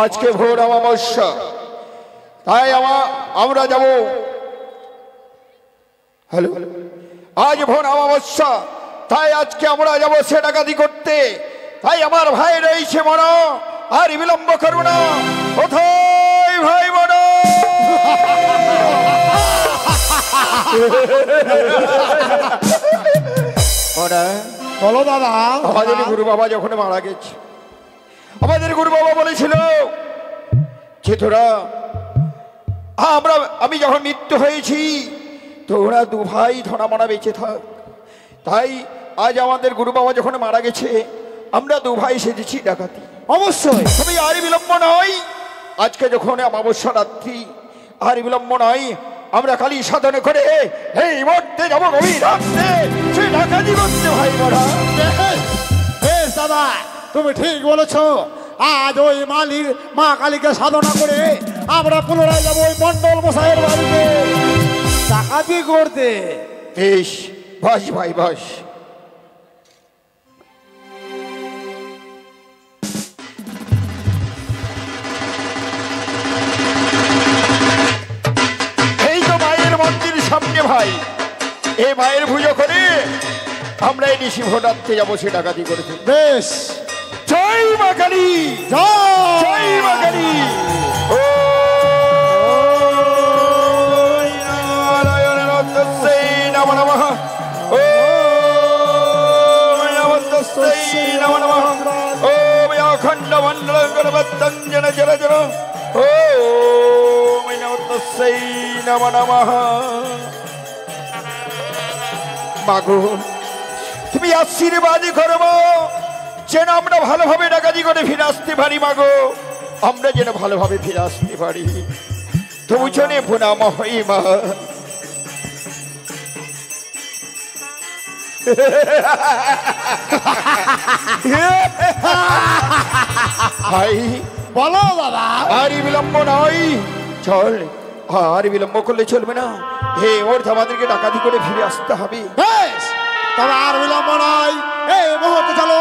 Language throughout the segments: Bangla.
আজকে ভোর অমাবস্যা, তাই আমরা যাব। হ্যালো, আজ ভোর অমাবস্যা, তাই আজকে আমরা যাব সে ডাকাতি করতে। তাই আমার ভাই রয়েছে মনো, আর বিলম্ব করব না। কোথায় ভাই মনো? বলো দাদা। আমাদের গুরু বাবা যখন মারা গেছে, আমাদের গুরু বাবা বলেছিল যে তোরা আমি যখন মৃত্যু হয়েছি, তোরা দু ভাই ধরা মরা বেঁচে থাক। তাই আজ আমাদের গুরু বাবা যখন মারা গেছে, আমরা দু ভাই সেজেছি ডাকাতি। অবশ্যই, তবে আর বিলম্ব নয়। আজকে যখন অমাবস্যা রাত্রি, আর বিলম্ব নয়, আমরা কালী সাধনে করে এই মুহূর্তে যাবো গভীর রাত্রে সে ডাকাতি করতে। ভাই মরা বেশ দাদা, তুমি ঠিক বলেছ। আজ ওই মা কালীকে সাধনা করে আমরা পুনরায় যাবো ওই মন্ডল মশাইয়ের বাড়িতে ডাকাতি করতে। বেশ, বাস ভাই বাস। এই তো মায়ের মন্দির সামনে ভাই, এই মায়ের পুজো করে আমরা এই নিশি ভোটাতে যাবো সে ডাকাতি করেছে। বেশ, জয় মা কালী, জয় মা কালী। ও নারায়ণ নমস্তেই নমঃ নমঃ। ও নমস্তেই নমঃ নমঃ। ও অখণ্ড মণ্ডলং গণপত্যঞ্জন জল জল। ও নমস্তেই নমঃ নমঃ। মাগো, তুমি আশীর্বাদ করবো যেন আমরা ভালোভাবে ডাকাতি করে ফিরে আসতে পারি। মাগো, আমরা যেন ভালোভাবে ফিরে আসতে পারি। তবু জনে প্রণাম হই মা। ভাই বলো দাদা। আর বিলম্ব নয়, চল। আর বিলম্ব করলে চলবে না। হে অর্থ আমাদেরকে ডাকাতি করে ফিরে আসতে হবে। বেশ, তবে আর বিলম্ব নয়, এই মুহূর্তে চলো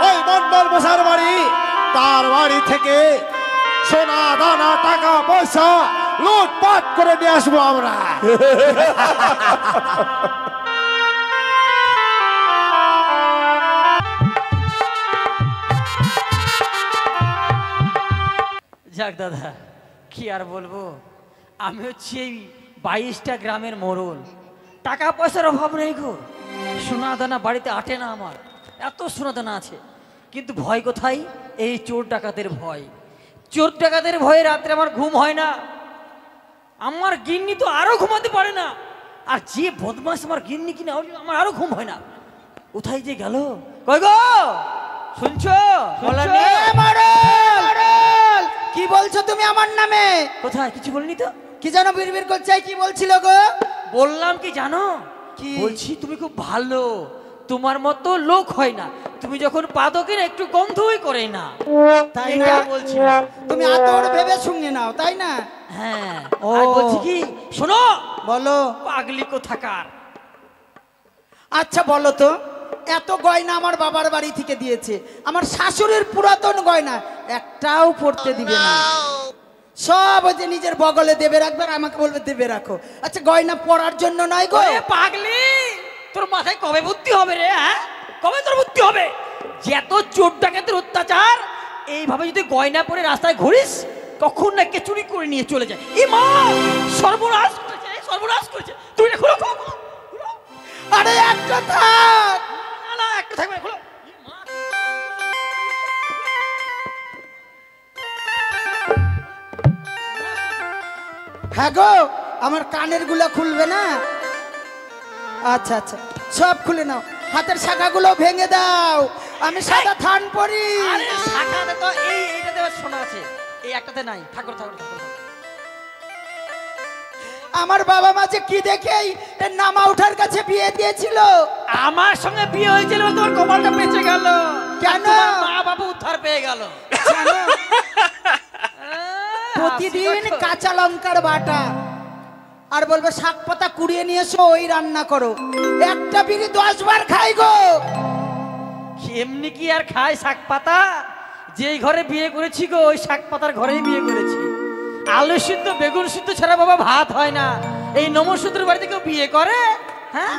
ওই মন্ডল মশাইয়ের বাড়ি। তার বাড়ি থেকে সোনা দানা টাকা পয়সা লুটপাট করে নিয়ে আসবো আমরা। যাক দাদা, কি আর বলবো, আমি হচ্ছি এই 22টা গ্রামের মোড়ল। টাকা পয়সার অভাব নেই গো, সোনা দানা বাড়িতে আটে না আমার, এত সোনা দানা আছে। কিন্তু ভয় কোথায়? এই চোর ডাকাতের ভয়। চোর ডাকাতের ভয়ে রাত্রে আমার ঘুম হয় না। আমার গিন্নি তো আরো ঘুমাতে পারে না, আর যে বদমাস আমার গিন্নি কিনা আমার আরো ঘুম হয় না। কোথায় যে গেল? কই গো, শুনছো? কি বলছো তুমি আমার নামে? কোথায়? কিছু বলিনি তো। কি জানো বিড়বিড় করছে? কি বলছিল গো? বললাম কি জানো, কি বলছি তুমি খুব ভালো, তোমার মতো লোক হয় না। তুমি যখন পাদো কিনা একটু গন্ধই করে না, তাই না? বলছি তুমি আতর ভেবে শুনে নাও, তাই না? হ্যাঁ। আর বলছি কি, শোনো, বলো। পাগলি কোথাকার। আচ্ছা বলো তো, এত গয়না আমার বাবার বাড়ি থেকে দিয়েছে, আমার শাশুড়ির পুরাতন গয়না একটাও পড়তে দিবে না। সব ওই যে নিজের বগলে দেবে রাখবে, আর আমাকে বলবে দেবে রাখো। আচ্ছা গয়না পরার জন্য নয় গো? পাগলি, তোর মাথায় কবে বুদ্ধি হবে রে? হ্যাঁ, কবে তোর বুদ্ধি হবে? যে এত চোর ডাকাতের অত্যাচার, এইভাবে যদি গয়না পরে রাস্তায় ঘুরিস, কখন না কে চুরি করে নিয়ে চলে যায়। এ মা, সর্বনাশ করেছে, সর্বনাশ করেছে। তুই না, খুলো খুলো খুলো। আরে একটা থাক। না না, একটা থাকবে, খুলো। হ্যাঁ গো, আমার কানের গুলা খুলবে না? আচ্ছা আচ্ছা, সব খুলে নাও। হাতের শাখাগুলো ভেঙে দাও, আমি সাদা থান পরি। আরে শাখাতে তো এইটাতে শোনা আছে, এই একটাতে নাই। ঠাকুর ঠাকুর ঠাকুর। আমার বাবা মা যে কি দেখেই নামা উঠার কাছে বিয়ে দিয়েছিল। আমার সঙ্গে বিয়ে হয়েছিল, তোমার কপালটা বেঁচে গেল। কেন? মা বাবা উদ্ধার পেয়ে গেল। প্রতিদিন কাঁচা লঙ্কার বাটা, আর বলবে শাক পাতা কুড়িয়ে নিয়ে এসো, ওই রান্না করো। একটা বিড়ি 10 বার খাই গো। এমনি কি আর খায় শাক পাতা? যেই ঘরে বিয়ে করেছি গো ওই শাক পাতার ঘরেই বিয়ে করেছি। আলু সিদ্ধ বেগুন সিদ্ধ ছাড়া বাবা ভাত হয় না। এই নমসূত্রের বাড়িতে কেউ বিয়ে করে? হ্যাঁ,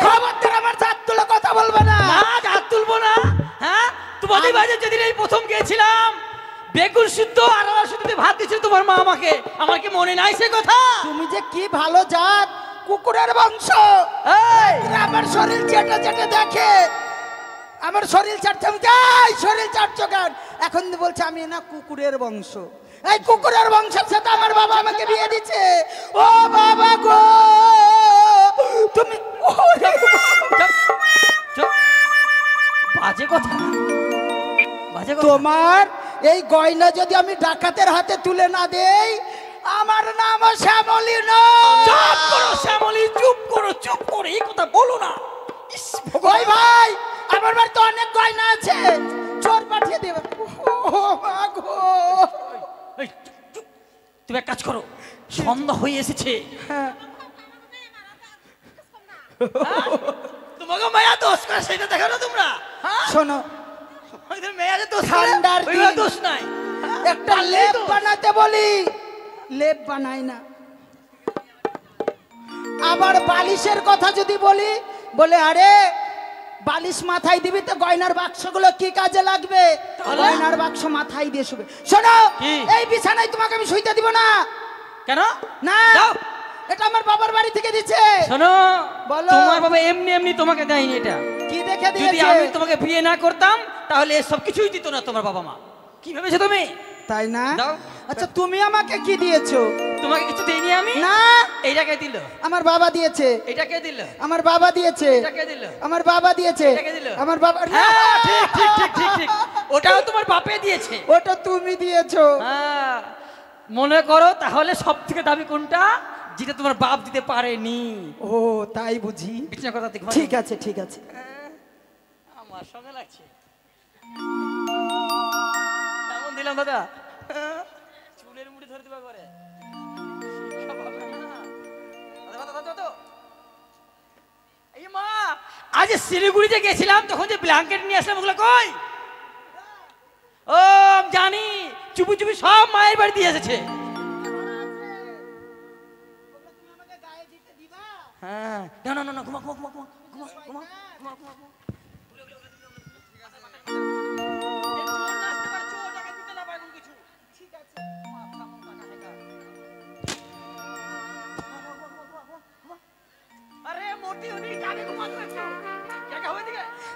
খবরদার আমার জাত তুলে কথা বলবে না। না হাত তুলবো না। হ্যাঁ, তোমাদের বাড়িতে যেদিন এই প্রথম গিয়েছিলাম বেগুন সিদ্ধ আর আলু সিদ্ধ দিয়ে ভাত দিয়েছিল তোমার মা আমাকে, আমার কি মনে নাই সে কথা? তুমি যে কি ভালো জাত, কুকুরের বংশ। এই, আমার শরীর চেটে চেটে দেখে, আমার শরীর চাটছে, আমি যাই শরীর চাটছো কেন? এখন বলছে আমি না কুকুরের বংশ। এই কুকুরের বংশের সাথে আমার বাবা আমাকে বিয়ে দিচ্ছে। ও বাবা গো, তুমি চুপ। বাজে কথা, বাজে কথা। তোমার এই গয়না যদি আমি ডাকাতের হাতে তুলে না দেই, আমার নাম শ্যামলী নয়। চুপ করো শ্যামলী, চুপ করো, চুপ করো, এই কথা বলো না। ইস, ওই ভাই, আমার বাড়িতে অনেক গয়না আছে, চোর পাঠিয়ে দেবে। ও মা গো। এই, চুপ। তুমি এক কাজ করো, সন্ধ্যা হয়ে এসেছে। হ্যাঁ। তোমাকে মায়া দোষ করে সেটা দেখো না তোমরা। হ্যাঁ, শোনো, মেয়া যে দোষ ঠান্ডার করে, দিন। দোষ নাই। একটা লেপ বানাতে বলি, লেপ বানাই না। আবার বালিশের কথা যদি বলি, বলে আরে বালিশ মাথায় দিবি তো গয়নার বাক্সগুলো কি কাজে লাগবে? তাহলে? গয়নার বাক্স মাথায় দিয়ে শুবে। শোনো, কি? এই বিছানায় তোমাকে আমি শুইতে দিব না। কেন? না, যাও। এটা আমার বাবার বাড়ি থেকে দিচ্ছে। শোনো, বলো। তোমার বাবা এমনি এমনি তোমাকে দেয়নি এটা। কি দেখে যদি দিয়েছে? আমি তোমাকে বিয়ে না করতাম তাহলে সব কিছুই দিত না তোমার বাবা মা। কি ভেবেছো তুমি? তাই না? দাও। আচ্ছা, তুমি আমাকে কি দিয়েছো? তোমাকে কিছু দেইনি আমি। না, এইটাকে দিল, আমার বাবা দিয়েছে। এটাকে দিল, আমার বাবা দিয়েছে। এটাকে দিল, আমার বাবা দিয়েছে। এটাকে দিল। আমার বাবা। হ্যাঁ, ঠিক ঠিক ঠিক ঠিক ঠিক, ওটাও তোমার বাপে দিয়েছে। ওটা তুমি দিয়েছো। হ্যাঁ, মনে করো তাহলে সব থেকে দামি কোনটা, যেটা তোমার বাপ দিতে পারেনি? ও তাই বুঝি। বিছানা কথা দেখো। ঠিক আছে, ঠিক আছে। আমার সঙ্গে লাগছে। কেমন দিলাম দাদা? চুলের মুঠি ধরে দিবা করে। শিক্ষা পাবে না। দাদা, দাদা, দাদা। এই মা, আজ শিলিগুড়িতে গেছিলাম তখন যে ব্ল্যাঙ্কেট নিয়ে আসলাম ওগুলো কই? ও জানি, চুপি চুপি সব মায়ের বাড়ি দিয়ে এসেছে। হ্যাঁ, না না না না, ঘুমা ঘুমা ঘুমা ঘুমা ঘুমা ঘুমা ঘুমা ঘুমা ঘুমা।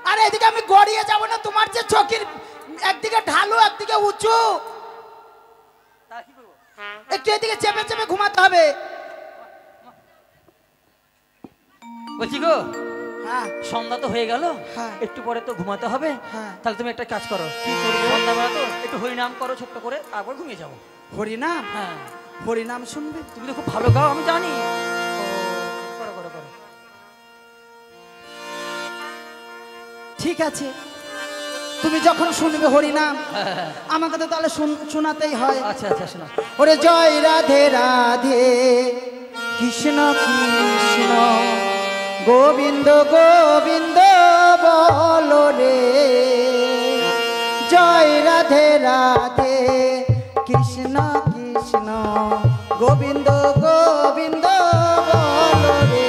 আরে এদিকে আমি গড়িয়ে যাব না, তোমার যে চকির একদিকে ঢালু একদিকে উঁচু, একটু এদিকে চেপে চেপে ঘুমাতে হবে। বলছি গো, হ্যাঁ, সন্ধ্যা তো হয়ে গেল, হ্যাঁ। একটু পরে তো ঘুমাতে হবে। হ্যাঁ। তাহলে তুমি একটা কাজ করো, কি করবে? সন্ধ্যাবেলা তো একটু হরিনাম করো ছোট্ট করে, তারপর ঘুমিয়ে যাবো। হরিনাম? হ্যাঁ, হরিনাম শুনবে? তুমি তো খুব ভালো গাও, আমি জানি। করো করো করো। ঠিক আছে, তুমি যখন শুনবে হরিনাম, হ্যাঁ, আমাকে তো তাহলে শোনাতেই হয়। আচ্ছা আচ্ছা, শোনা। ওরে জয় রাধে রাধে, কৃষ্ণ কৃষ্ণ গোবিন্দ গোবিন্দ বলো রে। জয় রাধে রাধে, কৃষ্ণ কৃষ্ণ গোবিন্দ গোবিন্দ বলো রে।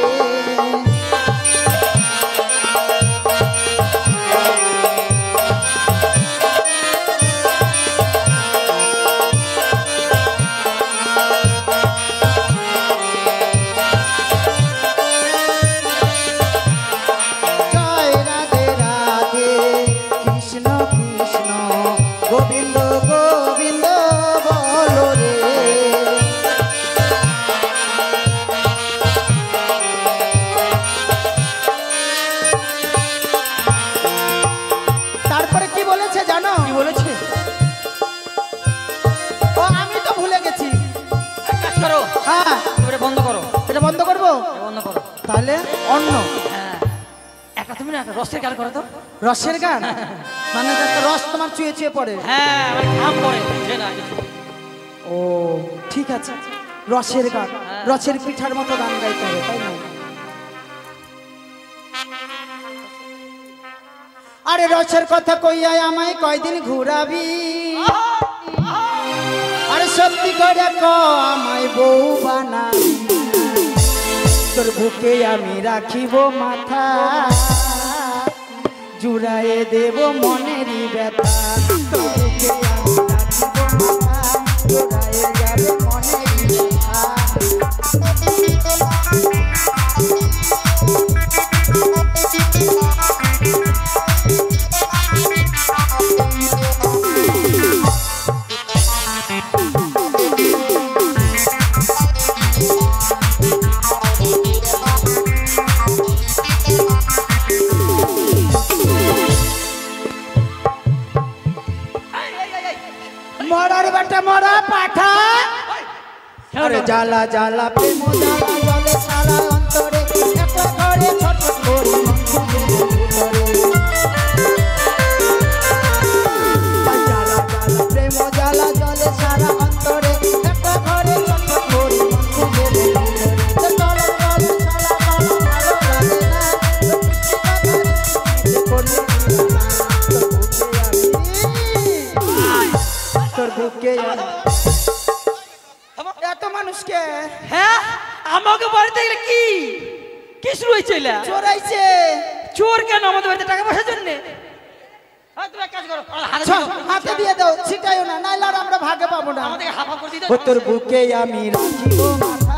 জয় রাধে রাধে, কৃষ্ণ কৃষ্ণ গোবিন্দ গোবিন্দ বলো রে। তারপরে কি বলেছে জানো? কি বলেছে? ও আমি তো ভুলে গেছি। এক কাজ করো, হ্যাঁ, এটা বন্ধ করো, এটা বন্ধ করবো? এটা বন্ধ করো। তাহলে অন্য হ্যাঁ, একটা তুমি না একটা রসের গান করো তো। রসের গান, মানে একটা রস তোমার চুয়ে চুয়ে পড়ে। হ্যাঁ, আমার ঘাম পড়ে, বুঝে না কিছু। ও ঠিক আছে, রসের গান, রসের পিঠার মতো গান গাইতে হবে, তাই না? আরে রসের কথা কইয়া আমায় কয়দিন ঘুরাবি আরে সত্যি করে ক আমায় বউ বানাবি তোর বুকে আমি রাখিব মাথা জুড়ায়ে দেব মনেরই ব্যথা তোর বুকে আমি রাখিব মাথা জুড়ায়ে যাবে মনেরই ব্যথা মরার বেটা মরা পাঠা আরে জ্বালা জ্বালা প্রেম জ্বালা জলে সারা অন্তরে একটা ঘরে ছটফট করে মন খুঁজে জ্বালা জ্বালা প্রেম জ্বালা জলে সারা অন্তরে একটা ঘরে ছটফট করে মন খুঁজে তোর বুকে এত মানুষকে হ্যাঁ আমাকে বাড়িতে গেলে কি কি শুরু হয়েছে এলা? চোরাইছে চোর কেন আমাদের বাড়িতে টাকা পয়সার জন্য? তুমি এক কাজ করো হাতে দিয়ে দাও ছিটাইও না নাইলে আর আমরা ভাগে পাবো না আমাদেরকে হাফ হাফ করে দিতে ও তোর বুকে আমি রাখিব মাথা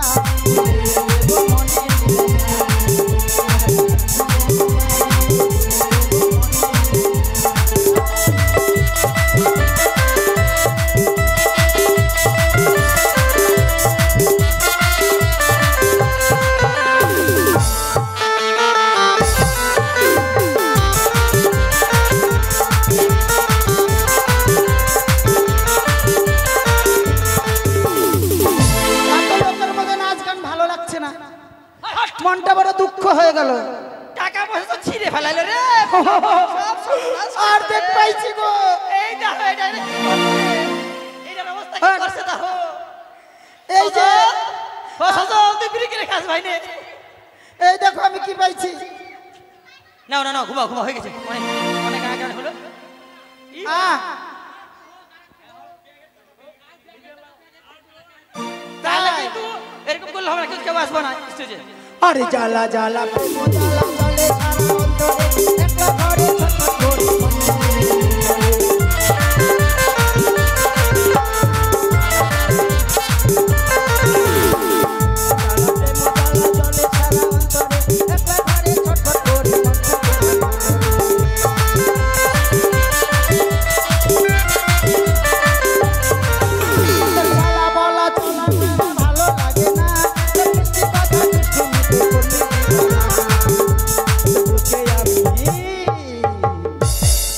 মনটা বড় দুঃখ হয়ে গেল টাকা পয়সা তো ছিঁড়ে ফেলাইলো রে আর দেখ পাইছি গো এই দেখো এইটার অবস্থা কি করছে দেখো এই যে তুই বিড়ি কিনে খাস ভাই নে এই দেখো আমি কি পাইছি নাও না না ঘুমা ঘুমা হয়ে গেছে অনেক অনেক আগে হলো তাহলে কিন্তু এরকম করলে হবে না কেউ আসবো না স্টেজে আরে জ্বালা জ্বালা প্রেম জ্বালা জলে সারা অন্তরে একটা ঘরে ছটফট করে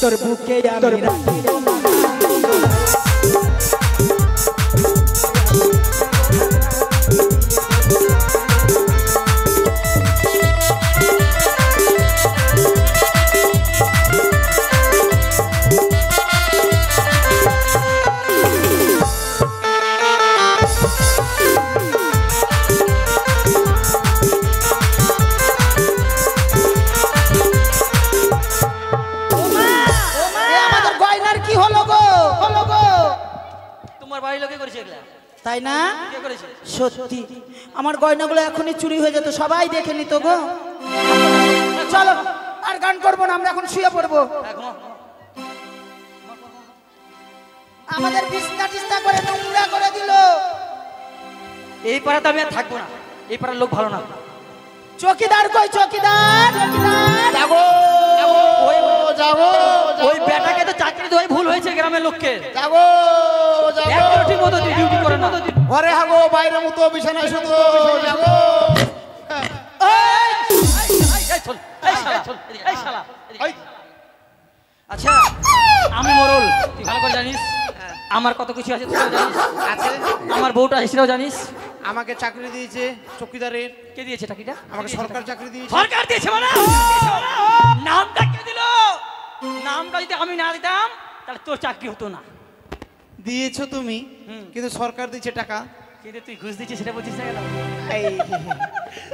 তোর বুকে আমি রাখিব তাই না সত্যি আমার গয়নাগুলো এখনই চুরি হয়ে যেত সবাই দেখে নিত গো চলো আর গান করবো না আমরা এখন শুয়ে পড়বো আমাদের বিছনা টিছনা করে নোংরা করে দিল এই পাড়াতে আমি আর থাকবো না এই পাড়ার লোক ভালো না চকিদার কই চকিদার যাবো যাবো ওই বেটাকে তো চাকরি দেওয়াই ভুল হয়েছে গ্রামের লোককে যাবো যাবো ঠিক মতো ডিউটি করে না ঘরে হাগো বাইরে মতো বিছানায় শুধু যাবো আচ্ছা আমি মরল তুই ভালো করে জানিস আমার কত কিছু আছে তুই জানিস আছে আমার বউটা হিসেবেও জানিস আমাকে চাকরি দিয়েছে চকিদারের কে দিয়েছে টাকিটা আমাকে সরকার চাকরি দিয়েছে সরকার দিয়েছে মানে নামটা কে দিল নামটা যদি আমি না দিতাম তাহলে তোর চাকরি হতো না দিয়েছো তুমি কিন্তু সরকার দিচ্ছে টাকা কিন্তু তুই ঘুষ দিচ্ছিস সেটা বলছিস না কেন এই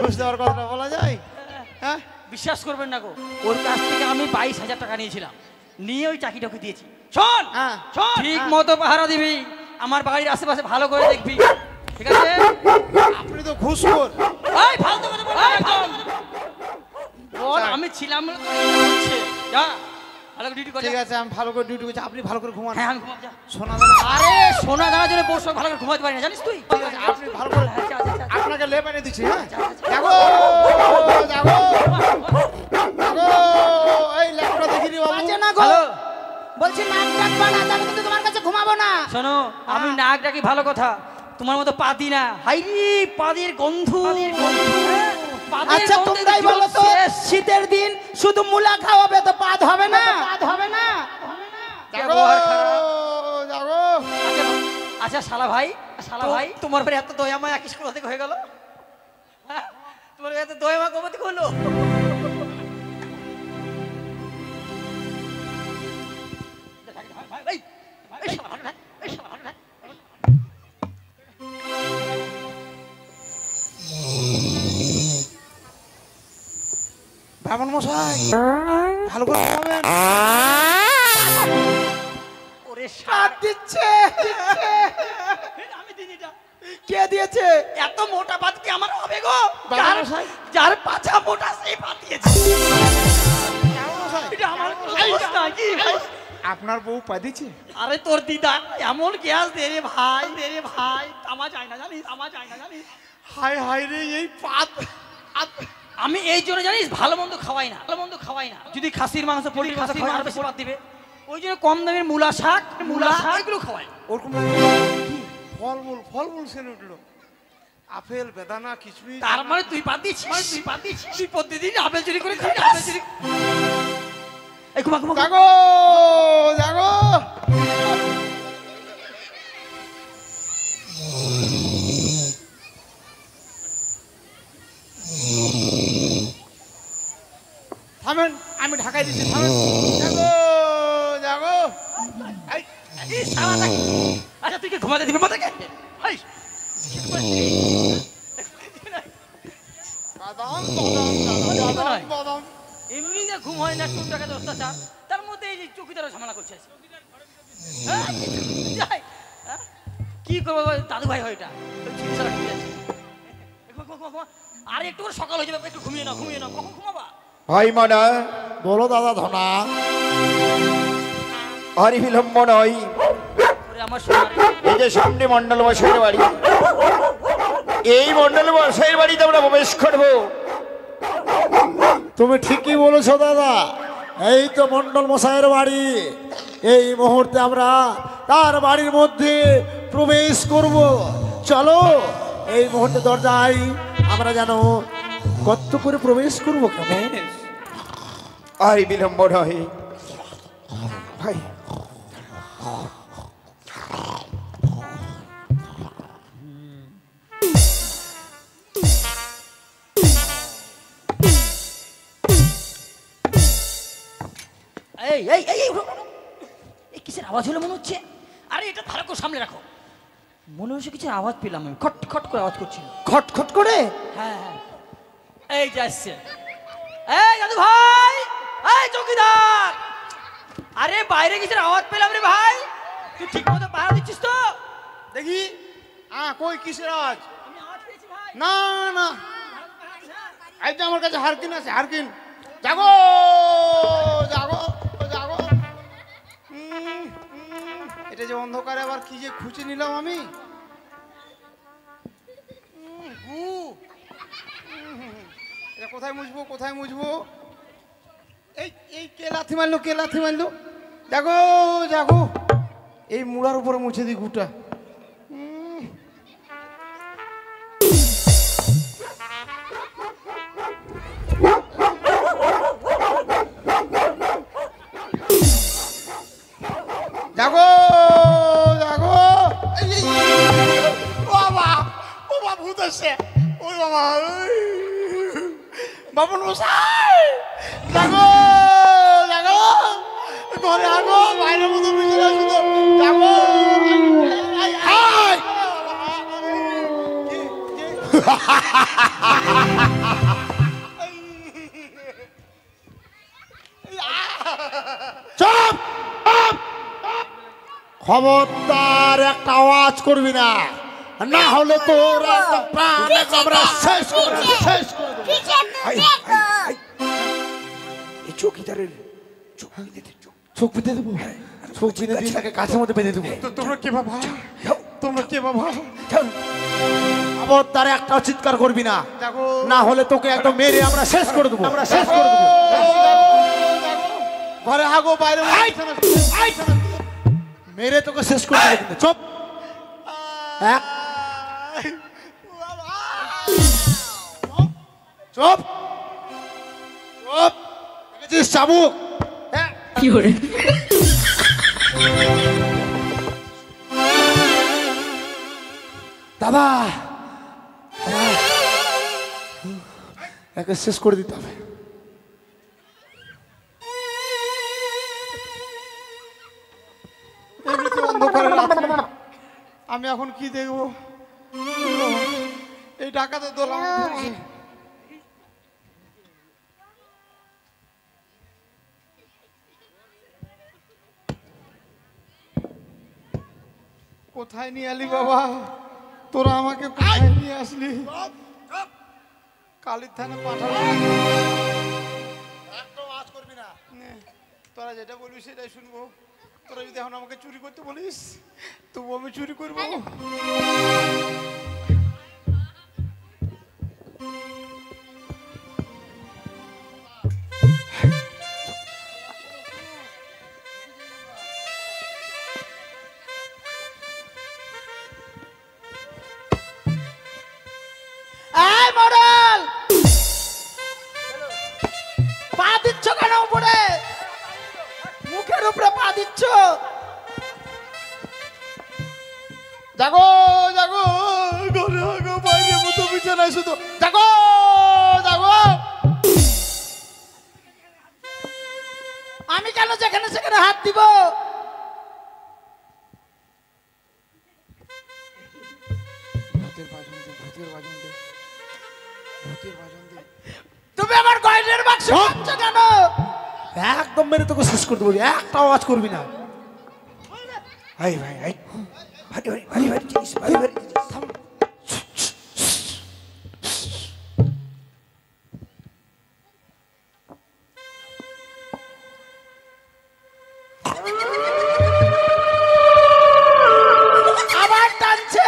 ঘুষ দেওয়ার কথাটা বলা যায় হ্যাঁ বিশ্বাস করবেন না গো, ওর কাছ থেকে আমি 22,000 টাকা নিয়েছিলাম, নিয়ে ওই চাকরিটাকে দিয়েছি। শোন হ্যাঁ, শোন, ঠিক মতো পাহারা দিবি, আমার বাড়ির আশেপাশে ভালো করে দেখবি, ঠিক আছে? আপনি তো ঘুষখোর। এই ফালতু কথা বলবি না একদম। বল আমি ছিলাম বলে তো এটা হচ্ছে। যা ভালো করে ডিউটি কর। ঠিক আছে, আমি ভালো করে ডিউটি করছি, আপনি ভালো করে ঘুমান। হ্যাঁ আমি ঘুমাব যা। সোনা দানা। আরে সোনা দানার জন্য বসে ভালো করে ঘুমাতে পারি না, জানিস তুই? ঠিক আছে, আপনি ভালো করে, হ্যাঁ, যা, যা, যা। আপনাকে লেপ এনে দিচ্ছি। হ্যাঁ, যাবো যাবো যাবো, এই লেপটা দেখিনি বাবু। বাজে না গো, হ্যালো বলছি নাক ডাকবা না, তাহলে কিন্তু তোমার কাছে ঘুমাবো না। শোনো, আমি নাক ডাকি ভালো কথা, তোমার মতো পাতি না। হাইরি পাদের গন্ধ। হ্যাঁ, পাদের আচ্ছা গন্ধে তোমরাই জল বলো তো, শেষ। শীতের দিন শুধু মূলা খাওয়াবে তো পাদ হবে না? পাদ হবে না। যাবো ব্যবহার খারাপ। যাবো। আচ্ছা শালা ভাই, শালা ভাই, তোমার পরে এত দয়া মায়া কিস কোথা থেকে হয়ে গেল? হ্যাঁ, তোমার এত দয়া মায়া কবে থেকে হলো? এই, এই শালা ভাগনা, এই শালা ভাগনা। ব্রাহ্মণ মশাই, ভালো করে ঘুমাবেন। ওরে পাদ শালা, দিচ্ছে। আমি দিন এটা। কে দিয়েছে? এত মোটা পাত কি আমার হবে গো? বাবা যার মশাই। যার পাছা মোটা সেই পাত দিয়েছে। ব্রাহ্মণ মশাই, এটা আমার দোষ নাকি ভাই? আপনার বউ পাদিছে? আরে তোর দিদা এমন গ্যাস দে রে ভাই, দে রে ভাই, তামা যায় না জানিস, তামা যায় না জানিস। হাই হাই রে, এই পাত। আমি এই জন্য জানিস ভালো মন্দ খাওয়াই না, ভালো মন্দ খাওয়াই না। যদি খাসির মাংস পোল্ট্রির মাংস খাওয়াই আরো বেশি পাত দিবে। ওই জন্য কম দামের মূলা শাক এগুলো খাওয়াই। ওরকম ফলমূল ফলমূল সেরে উঠলো, আপেল বেদানা কিশমিশ। তার মানে তুই পাত দিচ্ছিস, তুই পাত দিচ্ছিস, তুই প্রতিদিন আপেল চুরি করে খাবি, আপেল চুরি। এই ঘুমা ঘুমা ঘুমা। জাগো জাগো। থামেন, আমি ঢাকাই দিচ্ছি, থামেন। জাগো জাগো। এই, এই শালাটা কি? আচ্ছা তুই কি ঘুমাতে দিবি মাথাকে? এই বাদাম বাদাম বাদাম বাদাম। এমনি না ঘুম হয় না, কোন টাকা অত্যাচার, তার মধ্যে এই যে চৌকিদারও ঝামেলা করছে। হ্যাঁ? যাই, হ্যাঁ? কি করবো দাদু ভাই হয় এটা, চিকিৎসা ঠিক আছে। আর একটু করে সকাল হয়ে যাবে, একটু ঘুমিয়ে নাও, ঘুমিয়ে নাও। কখন ঘুমাবা? ভাই মানা বলো দাদা ধনা। হরি বিলম্ব নয়, ওরে আমার সোনার, এই যে সামনে মন্ডল মশাইয়ের বাড়ি, এই মন্ডল মশাইয়ের বাড়িতে আমরা প্রবেশ করবো। তুমি ঠিকই বলেছো দাদা, এই তো মন্ডল মশাইয়ের বাড়ি। এই মুহূর্তে আমরা তার বাড়ির মধ্যে প্রবেশ করব। চলো এই মুহূর্তে দরজায় আমরা যেন কত করে প্রবেশ করব। কেমন? আর বিলম্ব নয় ভাই। এই এই এই এই, উঠো, উঠো। এই কিসের আওয়াজ হলো মনে হচ্ছে? আরে এটা ভালো করে সামনে রাখো। মনে হচ্ছে কিছু আওয়াজ পেলাম আমি, খট খট করে আওয়াজ করছিল। খটখট করে? হ্যাঁ হ্যাঁ, এই যে আসছে। এই দাদু ভাই, এই চৌকিদার, আরে বাইরে কিসের আওয়াজ পেলাম রে ভাই? তুই ঠিক মতো পাহারা দিচ্ছিস তো? দেখি কই কিসের আওয়াজ? আমি আওয়াজ পেয়েছি ভাই। না না, এই যে আমার কাছে হারকিন আছে, হারকিন। জাগো জাগো জাগো। এটা যে অন্ধকারে আবার কি যে খুঁজে নিলাম আমি। এটা কোথায় মুছবো, কোথায় মুছবো? এই এই কে লাথি মারলো, কে লাথি মারলো? জাগো জাগো, এই মুড়ার উপরে মুছে দিই গুটা। জাগো জাগো। বাবা, ও বাবা ভূত আসছে। ওই বাবা, বাবন মশাই, জাগো জাগো, ঘরে আগো, বাইরের মতো বিছানা শুধু। জাগো। খবরদার একটা আওয়াজ করবি না, না হলে তোর একদম প্রাণ আমরা শেষ করে দেবো। এই চৌকিদারের চোখ চোখ বেঁধে দেবো, চোখ বেঁধে দিয়ে তাকে কাছের মধ্যে বেঁধে দেবো। তোমরা কে বাবা, তোমরা কে বাবা? খবরদার একটা চিৎকার করবি না, না হলে তোকে একদম মেরে আমরা শেষ করে দেবো, আমরা শেষ করে দেবো। ঘরে হাগো, বাইরে মেরে তোকে শেষ করে দেবো কিন্তু। চুপ, এক চুপ চুপ, দেখেছিস চাবুক? কি করে দাদা, একে শেষ করে দিতে হবে। এমনিতে অন্ধকারে রাত্রি, আমি এখন কি দেখবো? এই ডাকাতের দল আমাকে ধরেছে। কোথায় নিয়ে আলি বাবা? তোরা আমাকে কোথায় নিয়ে আসলি? কালীর থানা পাঠালি। নে, তোরা যেটা বলবি সেটাই শুনবো। তোরা যদি এখন আমাকে চুরি করতে বলিস, তবু আমি চুরি করবো। এই মডেল, পা দিচ্ছ কেন উপরে? মুখের উপরে পা দিচ্ছ। জাগো জাগো, ঘরে হাগো, বাইরে মতো বিছানায় শুধু জাগো জাগো। আমি কেন যেখানে সেখানে হাত দিব? ভূতের বাজন দে, ভূতের বাজন দে, ভূতের বাজন দে। তুমি আমার গয়নার বাক্স ভাঙছো কেন? একদম মেরে তোকে শেষ করে দেবো, একটা আওয়াজ করবি না। ভাই ভাই ভাই, ভারী ভারী ভারী ভারী জিনিস, ভারী ভারী জিনিস। আবার টানছে।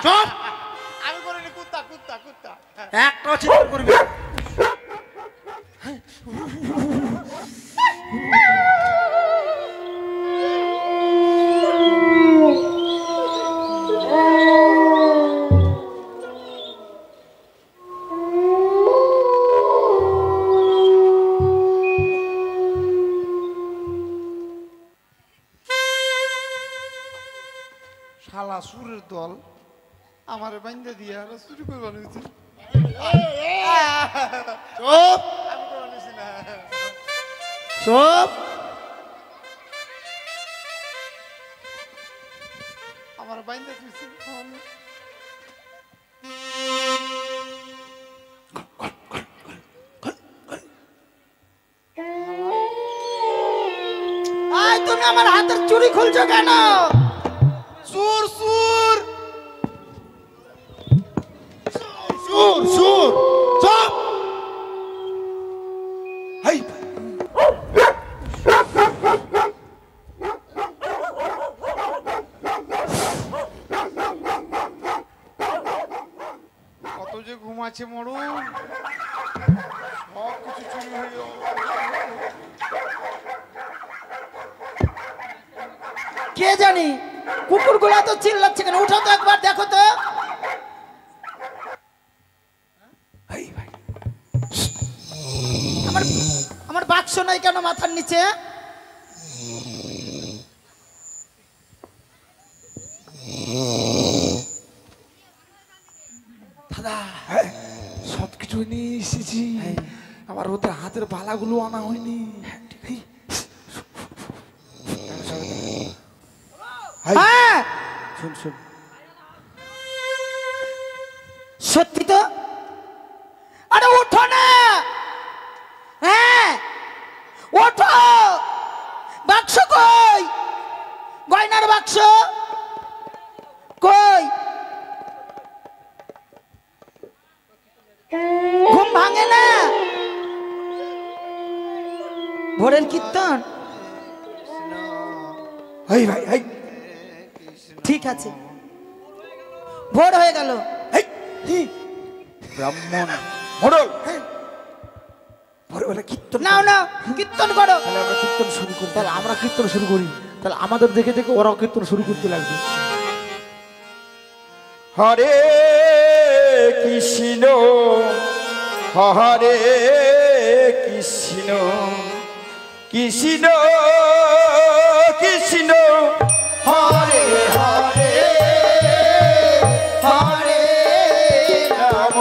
চুপ, আমি করিনি, কুত্তা কুত্তা কুত্তা। একটা চিৎকার করবি না। শালা সুরের দল আমার বাইন্দা দিয়ে আর চুরি করে বানিয়েছে। চুপ আমি করে বানিয়েছি না। চুপ, আমার বাইন্দা দিয়েছে। এই তুমি আমার হাতের চুড়ি খুলছো কেন? সুর সুর সুর সুর, চুপ। হাই কত যে ঘুমাচ্ছে মরু, সব কিছু চুরি হয়ে গেল। কে জানি, কুকুরগুলা তো চিল্লাচ্ছে কেন? উঠো তো একবার, দেখো তো। হাই ভাই, আমার আমার বাক্স নাই কেন মাথার নিচে? দাদা, সবকিছু নিয়ে এসেছি, আমার ওদের হাতের বালাগুলো আনা হয়নি। হ্যাঁ, শুন শুন, সত্যি তো। আরে উঠো ঘুম ভাঙে না? ভোরের কীর্তন? এই ভাই এই ঠিক আছে, ভোর হয়ে গেল। ব্রাহ্মণ মোড়ল ভোরবেলা কীর্তন নাও নাও কীর্তন করো। তাহলে আমরা কীর্তন শুরু করি। তাহলে আমরা কীর্তন শুরু করি, তাহলে আমাদের দেখে দেখে ওরাও কীর্তন শুরু করতে লাগবে। হরে কৃষ্ণ হরে কৃষ্ণ কৃষ্ণ কৃষ্ণ হরে হরে হরে রাম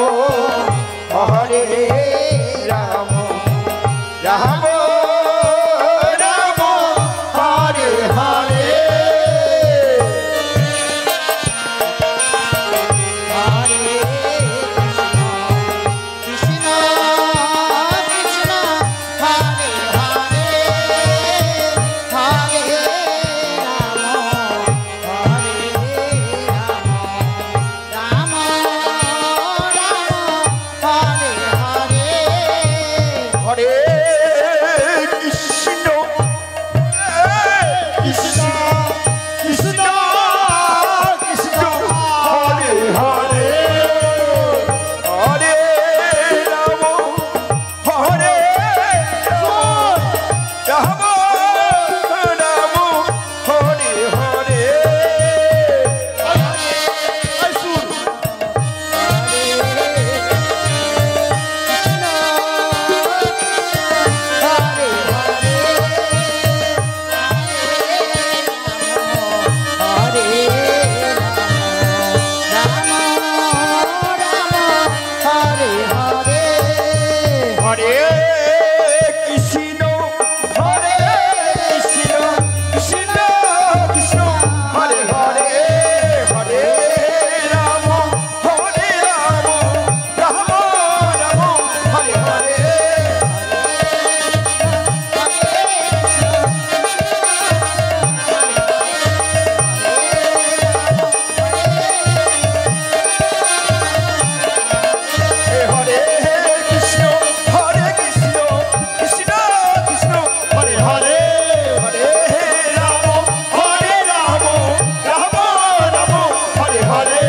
হরে রাম রাম রাম হরে হরে হরে কৃষ্ণ কৃষ্ণ কৃষ্ণ কৃষ্ণ হরে হরে হরে রাম হরে রাম রাম হরে হরে হরে কৃষ্ণ হরে কৃষ্ণ কৃষ্ণ কৃষ্ণ হরে হরে হরে রাম হরে রাম রাম রাম হরে হরে হরে কৃষ্ণ হরে কৃষ্ণ কৃষ্ণ কৃষ্ণ হরে হরে হরে রাম হরে রাম রাম রাম হরে হরে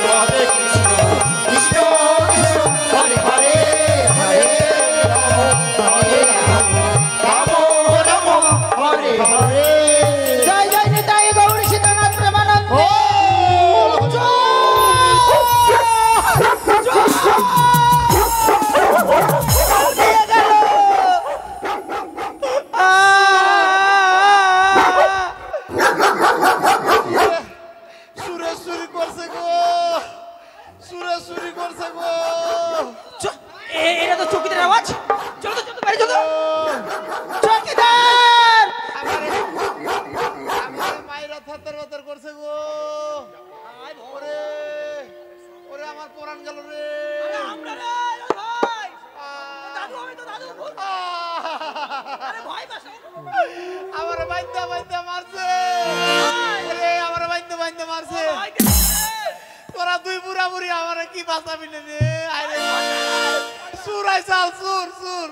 হরে কৃষ্ণ কৃষ্ণ কৃষ্ণ হরে হরে হরে রাম রাম হরে হরে জয় জয় নিতাই গৌর সীতানাথ প্রেমানন্দ। সুরেশ্বরী করছে গো, সুরেশ্বরী করছে গো। এটা তো চকিদার আওয়াজ। চলো তো, চলো তো, বাইরে চলো। চৌকিদার! আমার মায়েরা থাতার বাতার করছে গো। ওরে ওরে আমার পরাণ গেল রে। আমার বাইন্দা বাইন্দা মারছে। ওরে আমার বাইন্দা বাইন্দা মারছে। তোরা দুই বুড়া বুড়ি আমারে কি বাঁচাবি না রে? আরে সুর আইসাল সুর সুর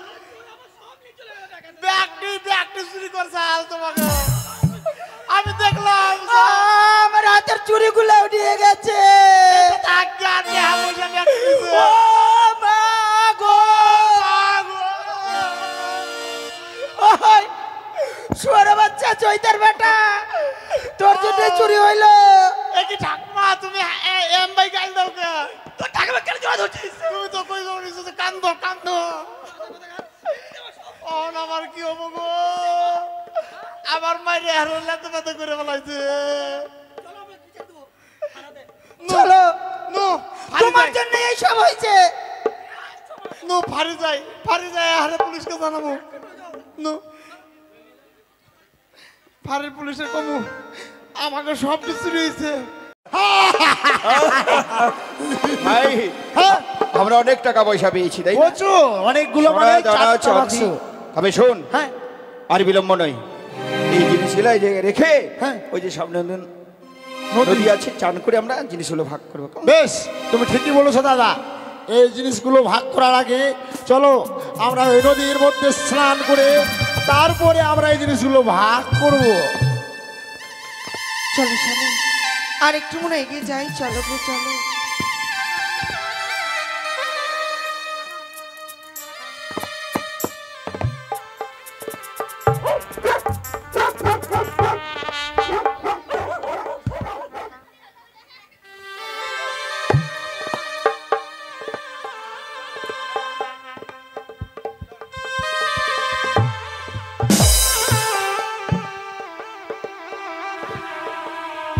ব্যাগটি চুরি করছে আল তোমাকে আমি দেখলাম। আমার হাতের চুড়িগুলো উঠিয়ে গেছে। ও মা গো! ওই শুয়ারে বাচ্চা চৈতার বেটা, তোর জন্য চুরি হইলো। কি ঠাকমা তুমি এম ভাই গাইল দাও কে? তোর টাকা কেন জমা ধরছিস? তুমি তো কই গৌরী শুধু কান্দো কান্দো। ও আমার কি হবো গো? আমার মাইরে আর লাতে পাতে করে ফেলাইছে। চলো, নো তোমার জন্য এইসব হয়েছে। নো ফারি যাই আরে পুলিশকে জানাবো। নো ফারের পুলিশের কমু আমাকে সব কিছু রয়েছে। ভাই আমরা অনেক টাকা পয়সা পেয়েছি, তাই না? প্রচুর, অনেকগুলো মানে সোনা, দানা, 4টা বাক্স। চাঁদি। তবে শোন, হ্যাঁ আর বিলম্ব নয়, এই জিনিসগুলো এই জায়গায় রেখে হ্যাঁ। ওই যে সামনে নদী আছে, চান করে আমরা জিনিসগুলো ভাগ করবো। বেশ, তুমি ঠিকই বলেছো দাদা। এই জিনিসগুলো ভাগ করার আগে চলো আমরা ওই নদীর মধ্যে স্নান করে তারপরে আমরা এই জিনিসগুলো ভাগ করব। চলো চলো, আর একটু মনে এগিয়ে যাই, চলো গো চলো।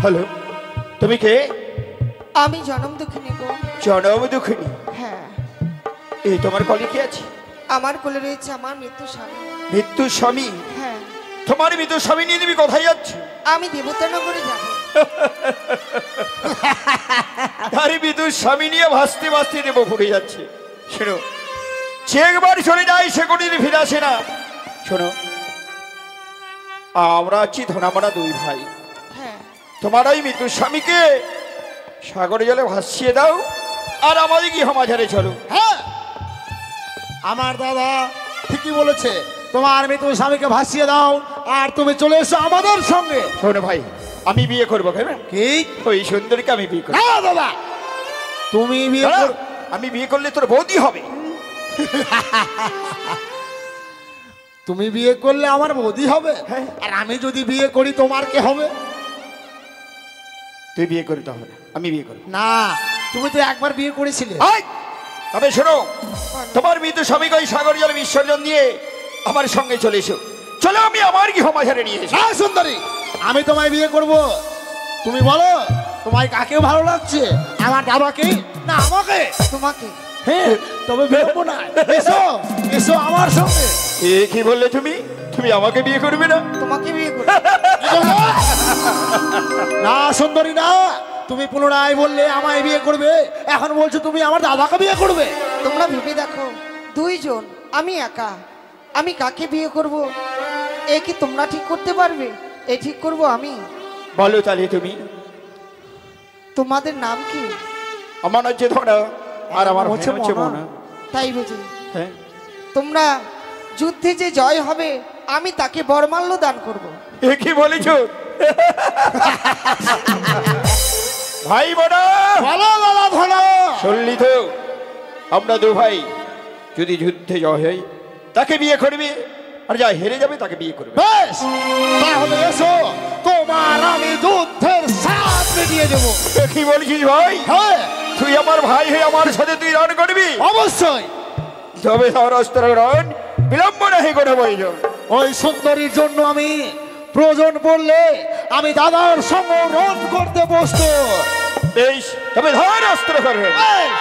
হ্যালো, তুমি কে? আমি জনম দুঃখিনী গো। জনম দুঃখিনী? হ্যাঁ, এই তোমার কলে কি আছে? আমার কোলে রয়েছে আমার মৃত্যু স্বামী। মৃত্যু স্বামী? হ্যাঁ, তোমার মৃত্যু স্বামী নিয়ে তুমি কোথায় যাচ্ছ? আমি দেবতানগরে যাব। তারই মৃত্যু স্বামী নিয়ে ভাসতে ভাসতে দেবো পড়ে যাচ্ছে। শোনো, যে একবার চলে যায় সে কোনোদিন ফিরে আসে না। শোনো, আমরা আছি ধনামনা দুই ভাই। হ্যাঁ, তোমার ওই মৃত্যু স্বামীকে সাগরে জলে ভাসিয়ে দাও, আর আমাদের কি সমাচারে চলো। হ্যাঁ, আমার দাদা ঠিকই বলেছে, তোমার মৃত্যু স্বামীকে ভাসিয়ে দাও আর তুমি চলে এসো আমাদের সঙ্গে। শোনো ভাই, আমি বিয়ে করবো, কেন? কি? ওই সুন্দরীকে আমি বিয়ে করবো। না দাদা, তুমি বিয়ে দাঁড়া, কর- আমি বিয়ে করলে তোর বৌদি হবে। তুমি বিয়ে করলে আমার বৌদি হবে, হ্যাঁ। আর আমি যদি বিয়ে করি তোমার কে হবে? তুই বিয়ে করতে হবে না, আমি বিয়ে করবো। না, তুমি তো একবার বিয়ে করেছিলে। আয়! তবে শোনো, তোমার মৃত স্বামীকে ওই সাগর জলে বিসর্জন দিয়ে আমার সঙ্গে চলে এসো। চলো, আমি আমার কি সমাচারে নিয়ে এসো। হ্যাঁ সুন্দরী, আমি তোমায় বিয়ে করব। তুমি বলো তোমায় কাকে ভালো লাগছে, আমার বাবাকে না আমাকে? তোমাকে। হ্যাঁ, তবে বেরোবো না। এসো এসো আমার সঙ্গে। এ কি বললে তুমি? তুমি আমাকে বিয়ে করবে না? তোমাকে বিয়ে করব। না সুন্দরী না, তুমি পুনরায় বললে আমায় বিয়ে করবে, এখন বলছো তুমি আমার দাদাকে বিয়ে করবে। তোমরা ভেবে দেখো, দুইজন, আমি একা, আমি কাকে বিয়ে করব? এ কি তোমরা ঠিক করতে পারবে? এ ঠিক করব আমি। বলো তাহলে তুমি। তোমাদের নাম কি? আমার হচ্ছে ধনা, আর আমার হচ্ছে হচ্ছে মনা। মনা। তাই বুঝি? হ্যাঁ, তোমরা যুদ্ধে যে জয় হবে আমি তাকে বরমাল্য দান করব। এ কি বলেছো? ভাই বোনা, বলো দাদা ধনো। শুনলি তো? আমরা দু ভাই যদি যুদ্ধে জয় হয় তাকে বিয়ে করবে, আর যা হেরে যাবে তাকে বিয়ে করবে। বেশ, তাহলে এসো, তোমার আমি যুদ্ধের সাথ মিটিয়ে দেবো। এ কি বলছিস ভাই? হ্যাঁ তুই আমার ভাই হয়ে আমার সাথে তুই রণ করবি? অবশ্যই। তবে তার অস্ত্র রণ বিলম্ব নাহি কোনো প্রয়োজন। ওই সুন্দরীর জন্য আমি প্রয়োজন পড়লে আমি দাদার সঙ্গে রণ করতে বসতো। বেশ, তবে ধর অস্ত্র করবে। বেশ।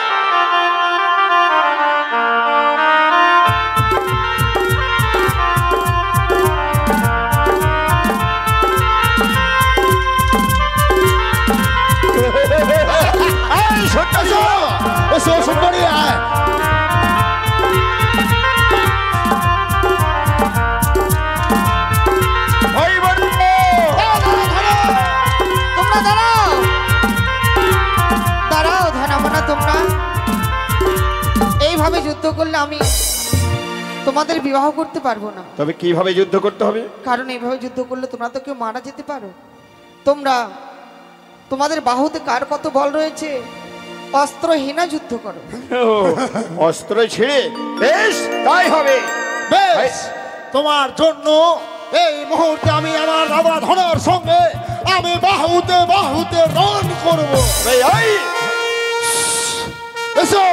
এই সত্যি এসো এসো সুন্দরী, আয়। ভাই বোন, তোমরা দাঁড়াও, দাঁড়াও ধনামনা, তোমরা এইভাবে যুদ্ধ করলে আমি তোমাদের বিবাহ করতে পারবো না। তবে কিভাবে যুদ্ধ করতে হবে? কারণ এইভাবে যুদ্ধ করলে তোমরা তো কেউ মারা যেতে পারো। তোমরা তোমাদের বাহুতে কার কত বল রয়েছে, অস্ত্রহীনা যুদ্ধ করো। ও, অস্ত্র ছেড়ে? বেশ, তাই হবে। বেশ, তোমার জন্য এই মুহূর্তে আমি আমার দাদা ধনার সঙ্গে আমি বাহুতে বাহুতে রণ করব। এই, এই, এসো।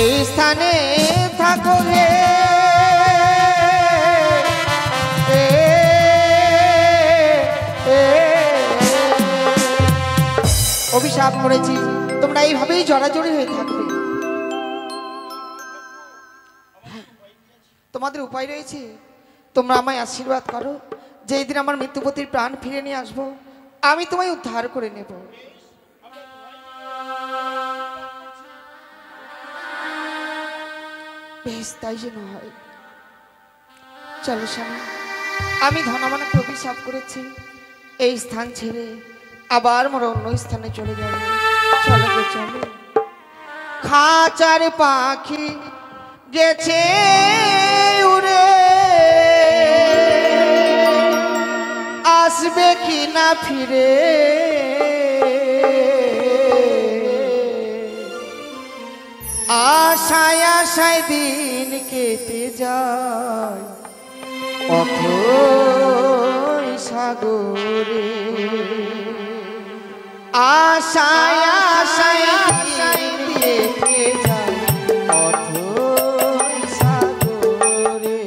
এই স্থানে থাকো হে অভিশাপ করেছি তোমরা এইভাবেই জড়াজড়ি হয়ে থাকবে। তোমাদের উপায় রয়েছে, তোমরা আমায় আশীর্বাদ করো, যেই দিন আমার মৃত্যুপতির প্রাণ ফিরে নিয়ে আসবো আমি তোমায় উদ্ধার করে নেব। বেশ, তাই যেন হয়। চলো স্বামী, আমি ধনমানাকে অভিশাপ করেছি, এই স্থান ছেড়ে আবার মোরা অন্য স্থানে চলে যাব। চলো গো চলো। খাঁচার পাখি গেছে উড়ে, আসবে কি না ফিরে, আশায় আশায় দিন কেটে যায় অথই সাগরে, আশায় আশায় দিন কেটে যায় অথই সাগরে।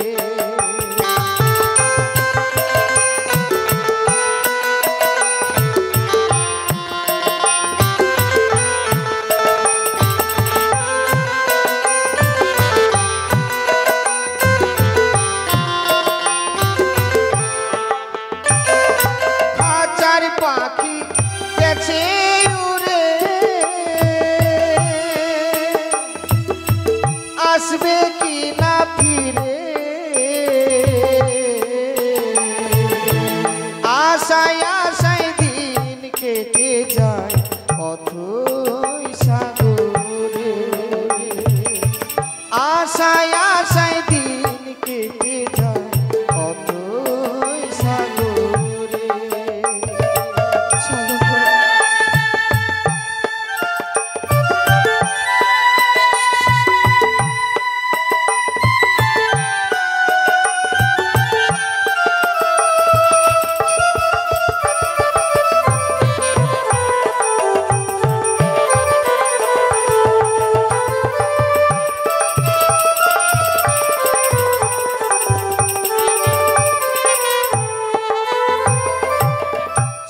খাঁচার পাখি গেছে উড়ে, আসবে কি না ফিরে, আশায় আশায় দিন কেটে যায় অথই সাগরে, আশায় আশায় দিন কেটে যায় অথই সাগরে। চলো গো।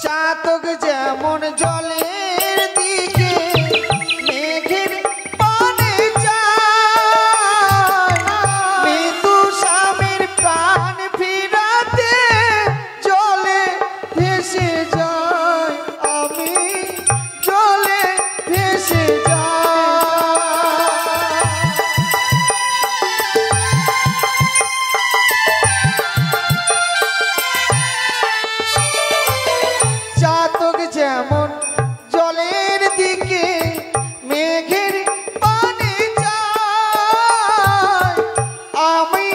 চাতক যেমন জলের দিকে মেঘের পানে যায়, মৃত্যু স্বামীর প্রাণ ফিরাতে জলে ভেসে যায়, আমি জলে ভেসে যাই। চাতক যেমন জলের দিকে মেঘের পানে যায়, আমি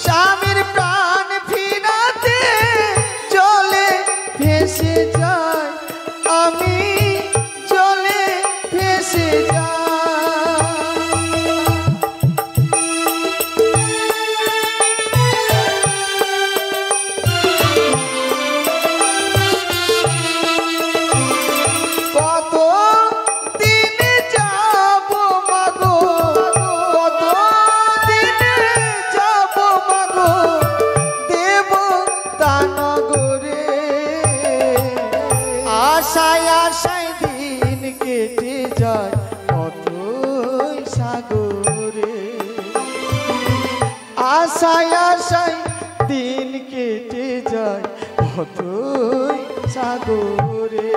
স্বামীর প্রাণ ফিরাতে জলে ভেসে যাই, আমি জলে ভেসে যাই। কত দিনে যাব মাগো, কত দিনে যাব মাগো দেব তানগরে, আশায় আশায় দিন কেটে যায় অথই সাগরে, আশায় আশায় দিন কেটে যায় অথই সাগরে।